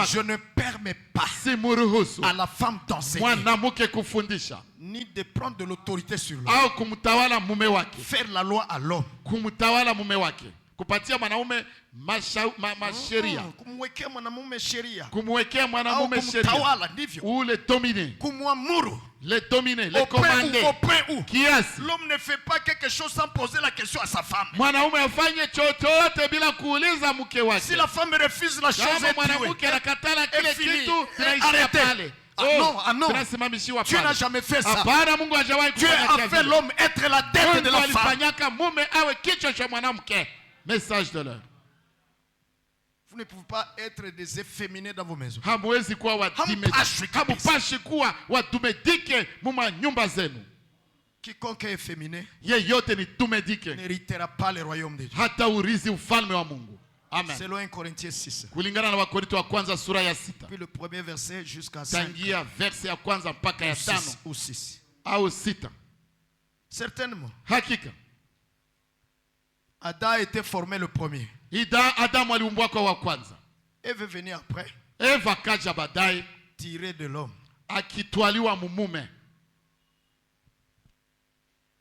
Je ne permets pas à la femme d'enseigner ni de prendre de l'autorité sur l'homme. Faire la loi à l'homme. Kupatia mwanaume sheria. Kumwekea mwanamume sheria. Ou le dominer. Le dominer, le commander. Kiasi. L'homme ne fait pas quelque chose sans poser la question à sa femme. Mwanaume afanye chochote bila kuuliza mke wake. Si la femme refuse la chose, mwanamke anakatala kile kitu, tunaishia pale. Ah non, Dieu n'a jamais fait ça. Dieu a fait l'homme être la tête de la femme. Message de l'heure. Vous ne pouvez pas être des efféminés dans vos maisons. Quiconque est efféminé n'héritera pas le royaume de Dieu. Amen. Selon 1 Corinthiens 6. Puis le premier verset jusqu'à 5. Ou 6. Certainement. Adam a été formé le premier. Et veut venir après. Tirer de l'homme.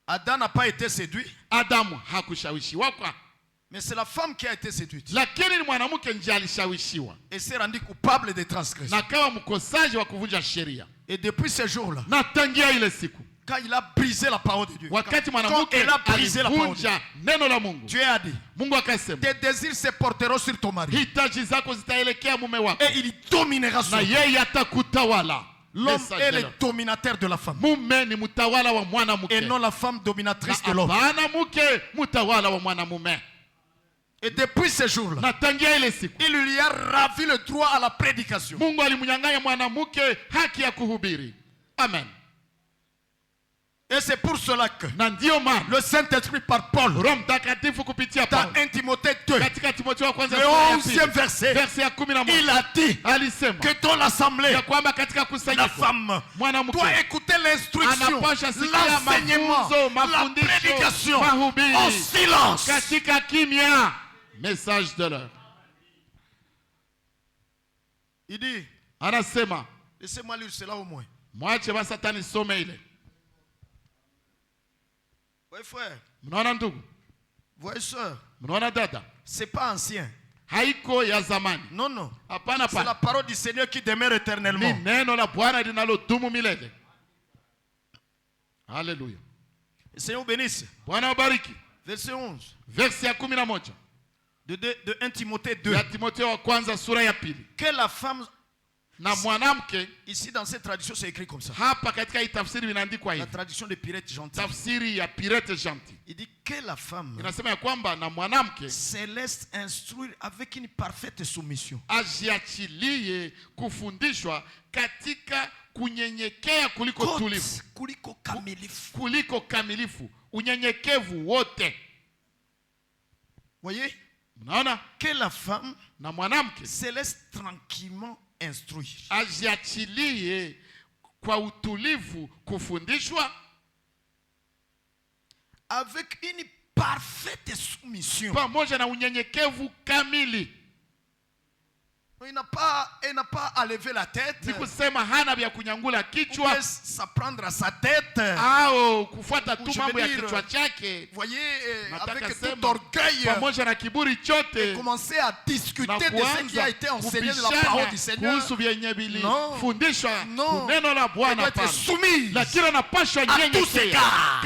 Adam n'a pas été séduit. Mais c'est la femme qui a été séduite. Et s'est rendue coupable de transgression. Et depuis ce jour-là, quand il a brisé la parole de Dieu, quand il a brisé la parole de Dieu, Dieu a dit, tes désirs se porteront sur ton mari. Et il dominera sur toi. L'homme est le dominateur de la femme. Et non la femme dominatrice de l'homme. Et depuis ce jour-là, il lui a ravi le droit à la prédication. Amen. Et c'est pour cela que le Saint-Esprit par Paul dans 1 Timothée 2, le 11e verset, il a dit que dans l'assemblée, la femme doit écouter l'instruction, l'enseignement, la prédication en silence. Message de l'heure. Il dit, laissez-moi lire cela au moins. Oui, frère. Voyez, soeur. C'est pas ancien. Non, non. C'est la parole du Seigneur qui demeure éternellement. Alléluia. Le Seigneur bénisse. Verset 11. De 1 Timothée 2. Que la femme... Ici dans cette tradition c'est écrit comme ça. La tradition de Pirate Gentil. Il dit que la femme se laisse instruire avec une parfaite soumission. Voyez? Que la femme se laisse tranquillement instruire. Avec une parfaite soumission. Il n'a pas à lever la tête. Ça prendre à sa tête. Voyez, avec tout orgueil. Et commencer à discuter de ce qui a été enseigné de la parole du Seigneur. Non. Non. Il doit être soumis à tous égards.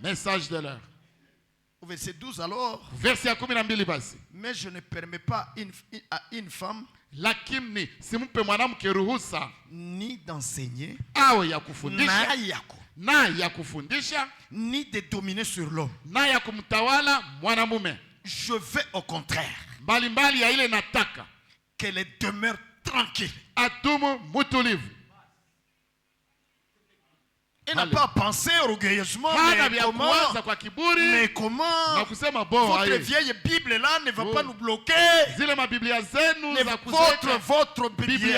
Message de l'heure. Au verset 12 alors. Mais je ne permets pas à une femme ni d'enseigner ni de dominer sur l'homme. Je veux au contraire qu'elle demeure tranquille. Il n'a pas pensé orgueilleusement, mais comment votre vieille Bible là ne va pas nous bloquer. Votre Bible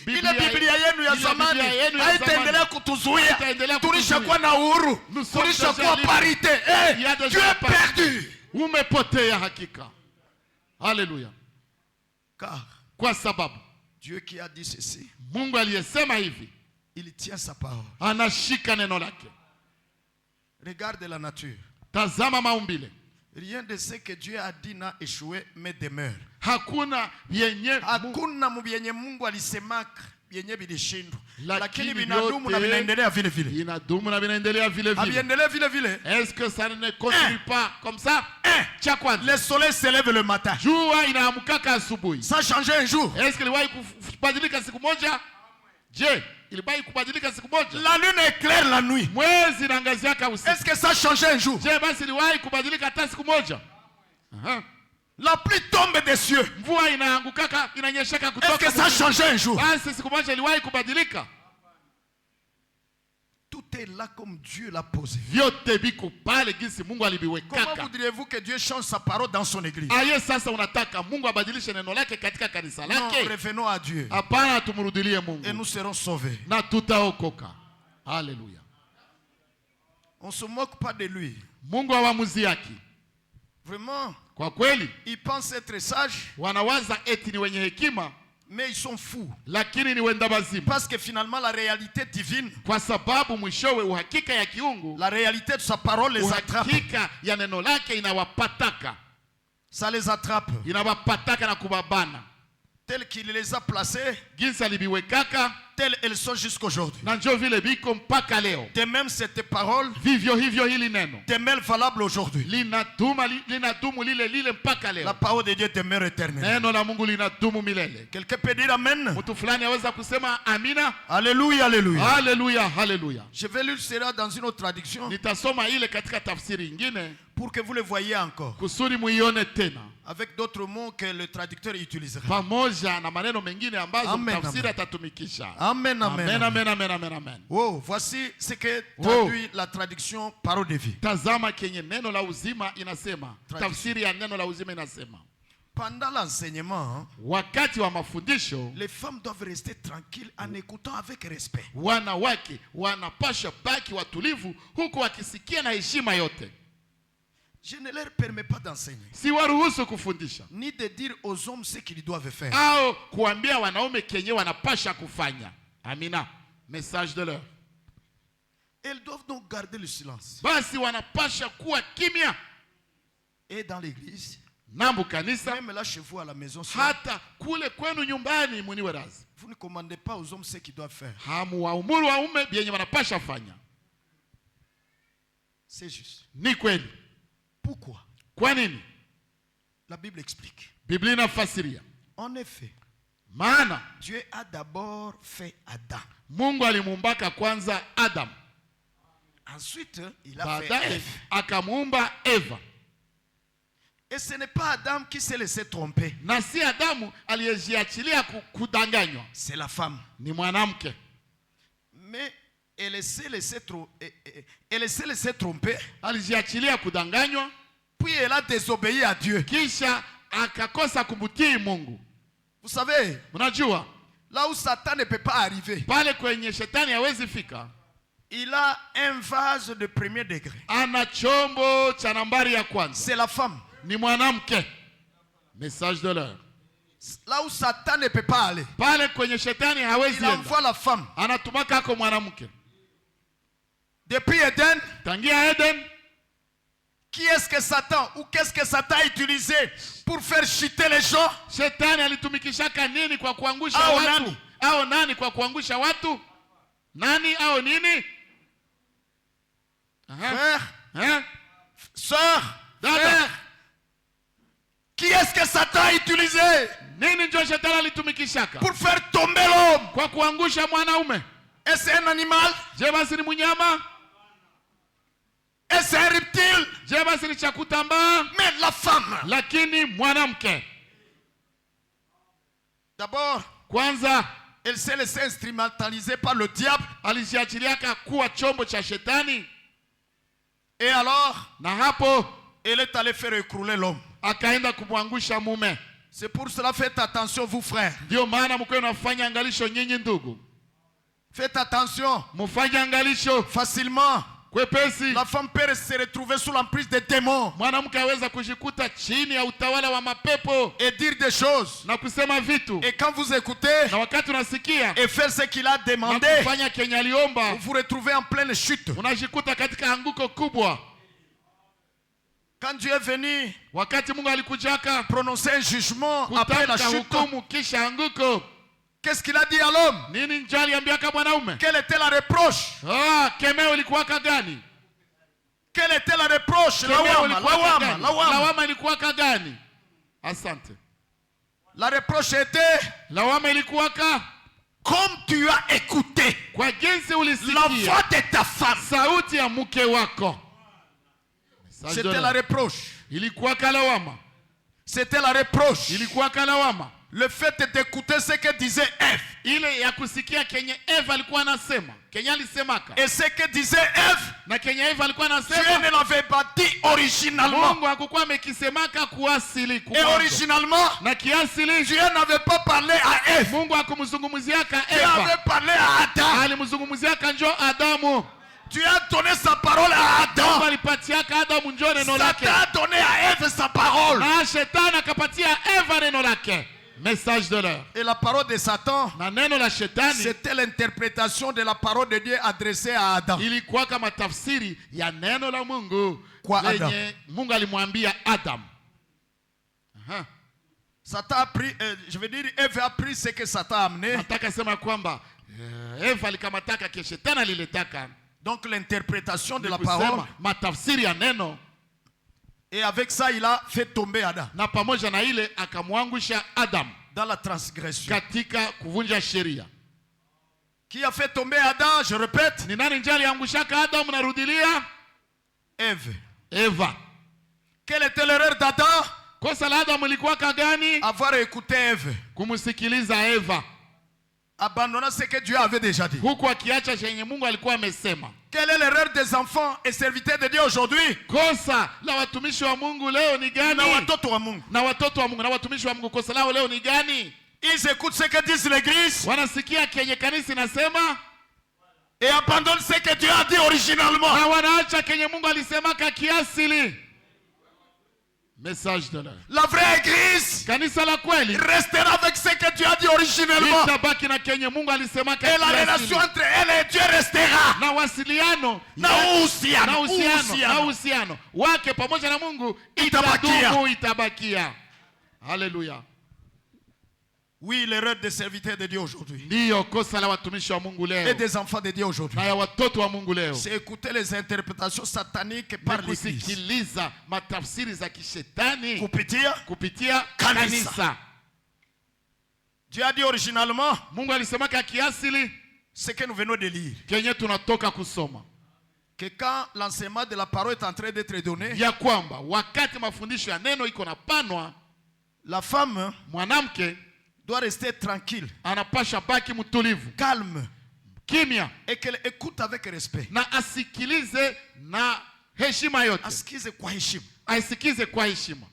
ile Biblia yenu ya zamani haitaendelea kutuzuia. Tulishakuwa na uhuru, tulishakuwa parité. Tu es perdu. Umepotea hakika. Alléluia. Car kwa sababu Dieu qui a dit ceci, Mungu aliyesema hivi, il tient sa parole. anashika neno lake. Regarde la nature. Tazama maumbile. Rien de ce que Dieu a dit n'a échoué, mais demeure. Hakuna vyenye Mungu alisemaka vyenye vilishindwa, lakini vyote vinadumu na vinaendelea vile vile. Inadumu na vinaendelea vile vile. Haviendelee vile vile. Est-ce que ça ne continue pas comme ça? Cha kwanza, le soleil se lève le matin. Jua inaamka asubuhi. Ça change un jour. Est-ce que iliwahi kubadilika siku moja? Je, iliwahi kubadilika siku moja? La lune éclaire la nuit. Mwezi inaangaziaka usiku. Est-ce que ça change un jour? Je, basi iliwahi kubadilika hata siku moja? La pluie tombe des cieux. Mvua inaangukaka, inanyeshaka kutoka. Est-ce que ça change un jour? Basi siku moja iliwahi kubadilika. Tout est là comme Dieu l'a posé. Vyote biko pale jinsi Mungu aliviwekaka. Comment voudriez-vous que Dieu change sa parole dans son église? Aye, sasa unataka Mungu abadilishe neno lake katika kanisa lake? Non, revenons à Dieu. Hapana, tumrudilie Mungu. Et nous serons sauvés. Na tutaokoka. Haleluya. On se moque pas de lui. Mungu hawamuzi yake. Vraiment. Kwa kweli, ils pensent être sages. Wanawaza eti ni wenye hekima. Mais ils sont fous. Lakini ni wenda bazimu. Parce que finalement la réalité divine, kwa sababu mwishowe uhakika ya kiungu, la réalité de sa parole les attrape. Uhakika ya neno lake inawapataka. Ça les attrape. Inawapataka na kubabana. Tel qu'il les a placés, jinsi alibiwekaka, tel elles sont jusqu'aujourd'hui. Na njo vile biko mpaka leo. De même cette parole, vivyo hivyo hili neno, demeure valable aujourd'hui. Linadumu lile mpaka leo. La parole de Dieu demeure éternelle. Neno la Mungu linadumu milele. Quelqu'un peut dire amen? Mtu fulani aweza kusema amina? Alléluia, alléluia. Alléluia, alléluia. Je vais lire cela dans une autre traduction. Nitasoma ile katika tafsiri nyingine pour que vous le voyez encore. Kusudi muione tena. Avec d'autres mots que le traducteur utilisera. Pamoja na maneno mengine ambazo mtafsiri atatumikisha. Amen, amen. Amen, amen, amen, amen, amen. Oh, voici ce que traduit la traduction parole de vie. Tazama kenye neno la uzima inasema. Tafsiri ya neno la uzima inasema. Pendant l'enseignement, wakati wa mafundisho, les femmes doivent rester tranquilles en écoutant avec respect. Wanawake wanapasha baki watulivu huku wakisikia na heshima yote. Je ne leur permets pas d'enseigner. Si waruhusu kufundisha. Ni de dire aux hommes ce qu'ils doivent faire. Au kuambia wanaume kenye wanapasha kufanya. Amina. Message de l'heure. Elles doivent donc garder le silence. Basi wanapasha kuwa kimya. Et dans l'église, Nambu kanisa, même là chez vous à la maison, hata kule kwenu nyumbani muniwe razi. Vous ne commandez pas aux hommes ce qu'ils doivent faire. Hamuwaamuru waume bienye wanapasha fanya. C'est juste. Ni kweli. Pourquoi? Kwa nini? La Bible explique. Biblia inafasiria. En effet, maana Dieu a d'abord fait Adam. Mungu alimuumbaka kwanza Adam. Ensuite, il a fait Ève. Akamuumba Eva. Et ce n'est pas Adam qui s'est laissé tromper. Na si Adamu aliyejiachilia kudanganywa. C'est la femme. Ni mwanamke. Mais elle s'est laissée tromper. Alijiachilia kudanganywa. Puis elle a désobéi à Dieu. Kisha akakosa kumtii Mungu. Vous savez, mnajua, là où Satan ne peut pas arriver, pale kwenye shetani hawezi fika, il a un vase de premier degré. Ana chombo cha nambari ya kwanza. C'est la femme. Ni mwanamke. Message de l'heure. Là où Satan ne peut pas aller, pale kwenye shetani hawezi il envoie la femme. Anatumaka ako mwanamke. Depuis Eden, tangia Eden, qui est-ce que Satan ou qu'est-ce que Satan a utilisé pour faire chuter les gens? Shetani alitumikishaka nini kwa kuangusha watu? Nani? Au nani kwa kuangusha watu? Nani au nini? Frère, sœur, frère. Qui est-ce que Satan a utilisé nini ndio shetani alitumikishaka pour faire tomber l'homme? Kwa kuangusha mwanaume. Est-ce un animal? Je basi ni mnyama? Est-ce un reptile? Je basi ni cha kutambaa? Mais la femme. Lakini mwanamke. D'abord, kwanza, elle s'est laissée instrumentaliser par le diable. Alijiachiliaka kuwa chombo cha shetani. Et alors, na hapo, elle est allée faire écrouler l'homme. Akaenda kumwangusha mume. C'est pour cela, faites attention vous frères. Ndio maana mko nafanya angalisho nyinyi ndugu. Faites attention. Mufanye angalisho facilement. kwepesi. La femme peut se retrouver sous l'emprise des démons. Mwanamke aweza kujikuta chini ya utawala wa mapepo Et dire des choses. na kusema vitu. Et quand vous écoutez Na wakati unasikia et faire ce qu'il a na demandé, kufanya kenye aliomba, vous vous retrouvez en pleine chute. unajikuta katika anguko kubwa. Quand Dieu est venu Wakati Mungu alikujaka prononcer un jugement après la kutamka chute, hukumu kisha anguko, qu'est-ce qu'il a dit à l'homme? nini njoo aliambiaka mwanaume? Quelle était la reproche? Kemeo ilikuwaka gani? Quelle était la reproche? Kemeo ilikuwaka gani? Lawama ilikuwaka gani? Asante. La reproche était, Lawama ilikuwaka comme tu as écouté kwa jinsi la ulisikia voix de ta femme. sauti ya mke wako. C'était la reproche. Ilikuwaka lawama. C'était la reproche. Ilikuwaka lawama. Le fait d'écouter ce que disait Ève. Ile ya kusikia kenye Eva alikuwa anasema, kenye alisemaka. Et ce que disait Ève, Na kenye Eva alikuwa Dieu anasema, ne l'avait pas dit originalement. Mungu hakukuwa amekisemaka kuasili Et kumwanzo. originalement, Na kiasili Dieu n'avait pas parlé à Ève. Mungu hakumzungumziaka Dieu Eva. avait parlé à Adam. Alimzungumziaka njo Adamu. Tu as donné sa parole à Mungu Adam. alipatiaka Adamu njo neno lake. Satan a donné à Ève sa parole. Na shetani akapatia Eva neno lake. Message de l'heure. Et la parole de Satan, Na neno la shetani c'était l'interprétation de la parole de Dieu adressée à Adam. ilikuwa kama tafsiri ya neno la Mungu Kwa Adam. lenye Mungu alimwambia Adam. Aha. Satan a pris, je veux dire, Ève a pris ce que Satan a amené. Nataka sema kwamba Eva alikamataka ke shetani aliletaka. Donc l'interprétation de la Kusema parole. matafsiri ya neno, Et avec ça, il a fait tomber Adam na pamoja na ile akamwangusha Adam dans la transgression. katika kuvunja sheria. Qui a fait tomber Adam? Je répète, Ni nani nje aliangushaka Adam? Narudilia, Ève. Eva. Quelle était l'erreur d'Adam? Kosa la Adam ilikuwaka gani? Avoir écouté Ève. Kumsikiliza Eva, Abandonnant ce que Dieu avait déjà dit. huku akiacha chenye Mungu alikuwa amesema. Quelle est l'erreur des enfants et serviteurs de Dieu aujourd'hui? Kosa la watumishi wa Mungu leo ni gani? Na watoto wa Mungu. Na watoto wa Mungu na watumishi wa Mungu, kosa lao leo ni gani? Ils écoutent ce que dit l'église Wanasikia kenye kanisa inasema et abandonnent ce que Dieu a dit originalement. na wanaacha kenye Mungu alisemaka kiasili. Message de l'heure. La vraie église Kanisa la kweli restera avec ce que Dieu a dit originellement. litabaki na kenye Mungu alisemaka Et la kiasili. relation entre elle et Dieu restera. Na wasiliano Na uhusiano wake pamoja na Mungu Itabakia. itabakia. Haleluya. Oui, l'erreur des serviteurs de Dieu aujourd'hui Ndiyo kosa la watumishi wa Mungu et leo des enfants de Dieu aujourd'hui, na ya watoto wa Mungu leo, c'est écouter les interprétations sataniques par ni l'église. kusikiliza matafsiri za kishetani kupitia Kanisa. kanisa. Dieu a dit originalement Mungu alisemaka kiasili ce que nous venons de lire. kenye tunatoka kusoma, Que quand l'enseignement de la parole est en train d'être donné, ya kwamba wakati mafundisho ya neno iko napanwa, la femme mwanamke doit rester tranquille, anapasha baki mtulivu, calme, kimya, et qu'elle écoute avec respect. na asikilize na heshima yote, Asikize kwa heshima. aisikize kwa heshima.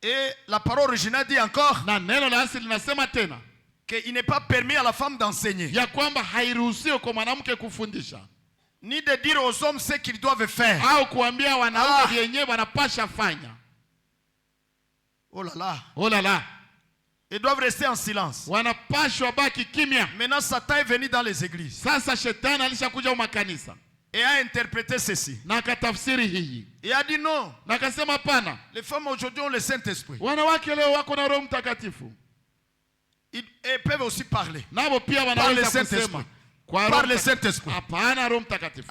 Et la parole originale dit encore Na neno la asili linasema tena qu'il n'est pas permis à la femme d'enseigner, ya kwamba hairuhusiwi kwa mwanamke kufundisha ni de dire aux hommes ce qu'ils doivent faire. au kuambia wanaume vyenyewe wanapasha fanya. Oh là là. Oh la la, Ils doivent rester en silence. wanapashwa baki kimya. Maintenant, Satan est venu dans les églises Sasa shetani alishakuja makanisa et a interprété ceci. na akatafsiri hii Et a dit non, na akasema hapana, les femmes aujourd'hui ont le Saint-Esprit. wanawake leo wako na Roho Mtakatifu, Ils peuvent aussi parler. nabo pia Par le wanaweza Saint-Esprit. kusema kwa Par Roho le Mtakatifu. Saint-Esprit. Hapana, Roho Mtakatifu.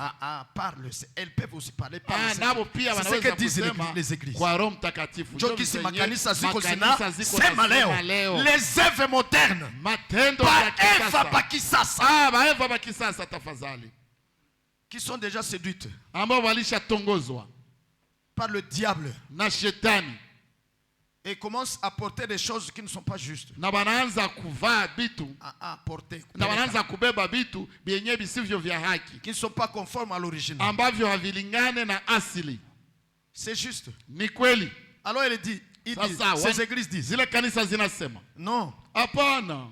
Parle. Elles peuvent aussi parler par le Nabo Saint-Esprit. pia C'est ce wanaweza que disent kusema les églises. kwa Roho Mtakatifu. Ndio Ndio kisi venye makanisa ziko makanisa ziko sema nasema leo. Les œuvres modernes. matendo ya Eva kisasa. Bakisasa. Baeva ba kisasa tafadhali, Qui sont déjà séduites ambao walishatongozwa par le diable na shetani et commencent à porter des choses qui ne sont pas justes. na wanaanza kuvaa vitu À porter. na wanaanza kubeba vitu vyenye visivyo vya haki Qui ne sont pas conformes à l'original. ambavyo havilingane na asili. C'est juste. Ni kweli. Alors il dit, Sasa, ces églises disent, zile kanisa zinasema non, hapana,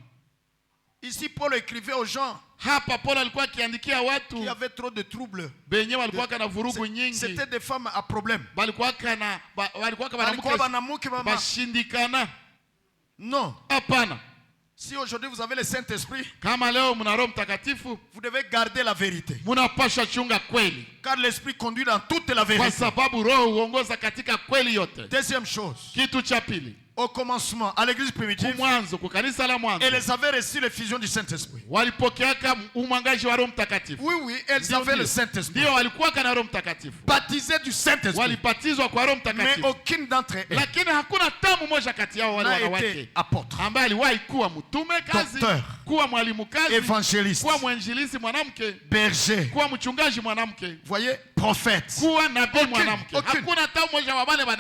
Ici, Paul écrivait aux gens hapa Paul alikuwa akiandikia watu qui avaient trop de troubles. benye walikuwa kana vurugu nyingi. C'était des femmes à problème. Walikuwa kana banamuke bashindikana. Non. Hapana. Si aujourd'hui vous avez le Saint-Esprit, kama leo mna Roho Mtakatifu, vous devez garder la vérité. Munapasha chunga kweli. Car l'Esprit conduit dans toute la vérité. Kwa sababu Roho huongoza katika kweli yote. Deuxième chose. Kitu cha pili. Au commencement, à l'église primitive, elles avaient reçu l'effusion du Saint-Esprit. Oui, elles avaient le Saint-Esprit. Baptisées du Saint-Esprit. Mais aucune d'entre elles n'a été apôtre, docteur, évangéliste, berger, voyez, prophète.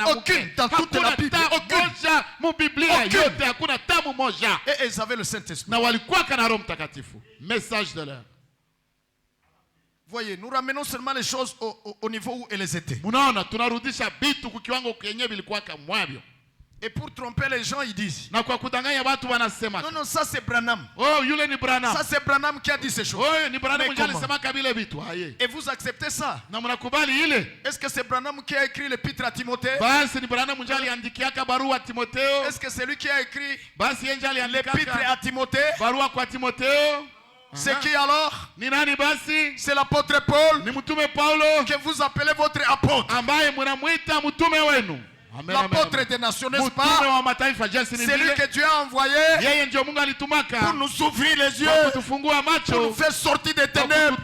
Aucune dans toute la Bible. Et elles avaient le Saint-Esprit. Message de l'heure. Voyez, nous ramenons seulement les choses au niveau où elles étaient. Et pour tromper les gens, ils disent non, non, ça c'est Branham. Ça c'est Branham qui a dit ces choses. Et vous acceptez ça? Est-ce que c'est Branham qui a écrit l'épître à Timothée? Est-ce que c'est lui qui a écrit l'épître à Timothée? C'est qui alors? C'est l'apôtre Paul que vous appelez votre apôtre. L'apôtre des nations, n'est-ce pas? C'est lui que Dieu a envoyé pour nous ouvrir les yeux, pour nous faire sortir des ténèbres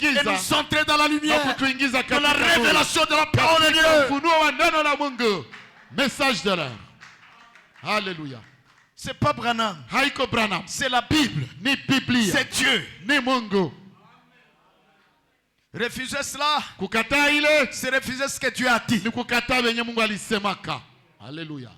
et nous entrer dans la lumière de la révélation de la parole de Dieu. Message de l'heure. Alléluia. C'est pas Branham. C'est la Bible. C'est Dieu. Refuser cela, c'est refuser ce que Dieu a dit. Alléluia.